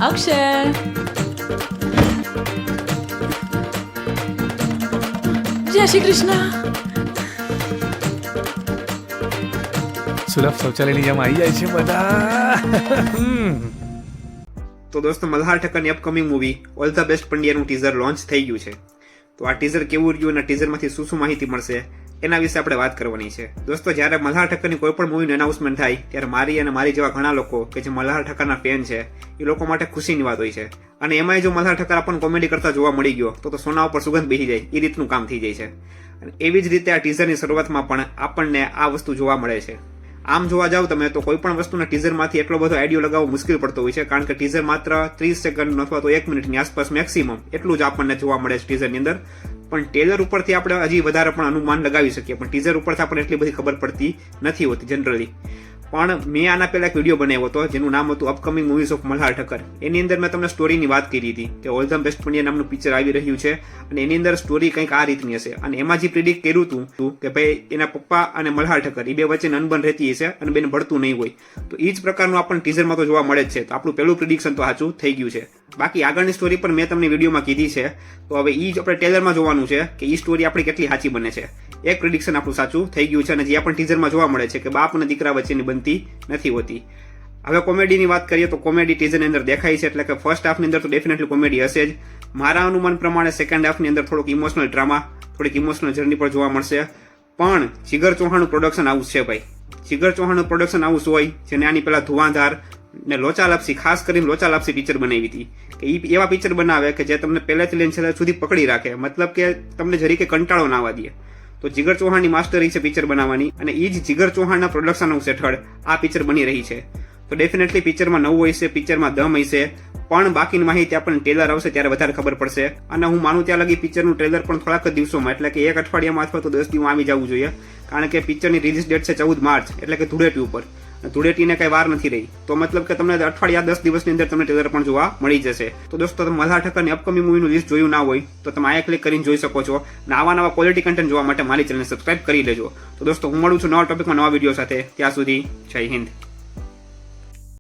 અક્ષય જય શ્રી કૃષ્ણ. સુલભ શૌચાલયની જેમ આવી જાય છે બધા. તો દોસ્તો, મલ્હાર ઠક્કરની upcoming movie all the best પંડ્યાનું ટીઝર લોન્ચ થઈ ગયું છે. તો આ ટીઝર કેવું રહ્યું અને ટીઝરમાંથી શું શું માહિતી મળશે એના વિશે આપણે વાત કરવાની છે. દોસ્તો, જ્યારે મલ્હાર ઠક્કરની કોઈ પણ મૂવીનું એનાઉન્સમેન્ટ થાય ત્યારે મારી અને મારી જેવા ઘણા લોકો કે જે મલ્હાર ઠક્કરના ફેન છે એ લોકો માટે ખુશીની વાત હોય છે. અને એમાંય જો મલ્હાર ઠક્કર આપણને કોમેડી કરતા જોવા મળી ગયો તો સોના ઉપર સુગંધ બેસી જાય એ રીતનું કામ થઈ જાય છે. અને એવી જ રીતે આ ટીઝરની શરૂઆતમાં પણ આપણને આ વસ્તુ જોવા મળે છે. આમ જોવા જાવ તમે તો કોઈ પણ વસ્તુના ટીઝરમાંથી એટલો બધો આઈડિયો લગાવવો મુશ્કેલ પડતો હોય છે, કારણ કે ટીઝર માત્ર 30 સેકન્ડ અથવા તો 1 મિનિટની આસપાસ મેક્સિમમ એટલું જ આપણને જોવા મળે છે ટીઝરની અંદર. પણ ટેલર ઉપરથી આપણે હજી વધારે પણ અનુમાન લગાવી શકીએ, પણ ટીઝર ઉપરથી આપણને એટલી બધી ખબર પડતી નથી હોતી જનરલી. પણ મેં આના પહેલા એક વિડીયો બનાવ્યો હતો જેનું નામ હતું upcoming movies of Malhar Thakkar. એની અંદર મેં તમને સ્ટોરીની વાત કરી હતી કે ઓલ ધ બેસ્ટ પંડ્યા નામનું પિક્ચર આવી રહ્યું છે અને એની અંદર સ્ટોરી કંઈક આ રીતની હશે. અને એમાં જે પ્રિડિક્ટ કર્યું હતું કે ભાઈ એના પપ્પા અને મલ્હાર ઠક્કર એ બે વચ્ચે અનબન રહેતી હશે અને બેને ભળતું નહીં હોય. તો એ જ પ્રકારનું આપણને ટીઝરમાં તો જોવા મળે જ છે. તો આપણું પહેલું પ્રિડિક્શન તો સાચું થઈ ગયું છે. બાકી આગળની સ્ટોરી પણ મેં તમને વિડીયોમાં કીધી છે. તો હવે એ જ આપણે ટેલરમાં જોવાનું છે કે એ સ્ટોરી આપણી કેટલી સાચી બને છે. એક પ્રિડિક્શન આપણું સાચું થઈ ગયું છે અને જે આપણને ટીઝરમાં જોવા મળે છે કે બાપ અને દીકરા વચ્ચેની બનતી નથી હોતી. હવે કોમેડીની વાત કરીએ તો કોમેડી ટીઝરની અંદર દેખાય છે, એટલે કે ફર્સ્ટ હાફની અંદર તો ડેફિનેટલી કોમેડી હશે જ. મારા અનુમાન પ્રમાણે સેકન્ડ હાફની અંદર થોડુંક ઇમોશનલ ડ્રામા, થોડીક ઇમોશનલ જર્ની પર જોવા મળશે. પણ જીગર ચૌહાણનું પ્રોડક્શન આવું છે ભાઈ. જીગર ચૌહાણનું પ્રોડક્શન આવું હોય જેને આની પહેલા ધુઆંધાર ને લોચા લાપસી, ખાસ કરીને લોચા લાપસી પિક્ચર બનાવી હતી કે એ એવા પિક્ચર બનાવે કે જે તમને પહેલેથી લઈને છેલ્લે સુધી પકડી રાખે, મતલબ કે તમને જરી કે કંટાળો ના આવવા દે. તો જીગર ચૌહાણની માસ્ટરી છે પિક્ચર બનાવવાની અને એ જ જીગર ચૌહાણના પ્રોડક્શન હાઉસ હેઠળ આ પિક્ચર બની રહી છે. તો ડેફિનેટલી પિક્ચરમાં નવું હશે, પિક્ચરમાં દમ હશે, પણ બાકીની માહિતી આપણને ટ્રેલર આવશે ત્યારે વધારે ખબર પડશે. અને હું માનું ત્યાં લગી પિક્ચરનું ટ્રેલર પણ થોડાક જ દિવસોમાં, એટલે કે એક અઠવાડિયામાં અથવા તો 10 દિવસમાં આવી જવું જોઈએ, કારણ કે પિક્ચરની રિલીઝ ડેટ છે 14 માર્ચ, એટલે કે ધૂળેટી ઉપર. ધૂળેટીને કઈ વાર નથી રહી, તો મતલબ કે તમને અઠવાડિયા 10 દિવસની અંદર તમને ટ્રેલર પણ જોવા મળી જશે. તો દોસ્તો, તમે મલ્હાર ઠક્કરની અપકમિંગ મૂવીનું લિસ્ટ જોયું ના હોય તો તમે અહીંયા ક્લિક કરીને જોઈ શકો છો. અને આવા નવા ક્વોલિટી કન્ટેન્ટ જોવા માટે મારી ચેનલને સબસ્ક્રાઇબ કરી લેજો. તો દોસ્તો, હું મળું છું નવા ટોપિકમાં નવા વિડીયો સાથે. ત્યાં સુધી જય હિન્દ.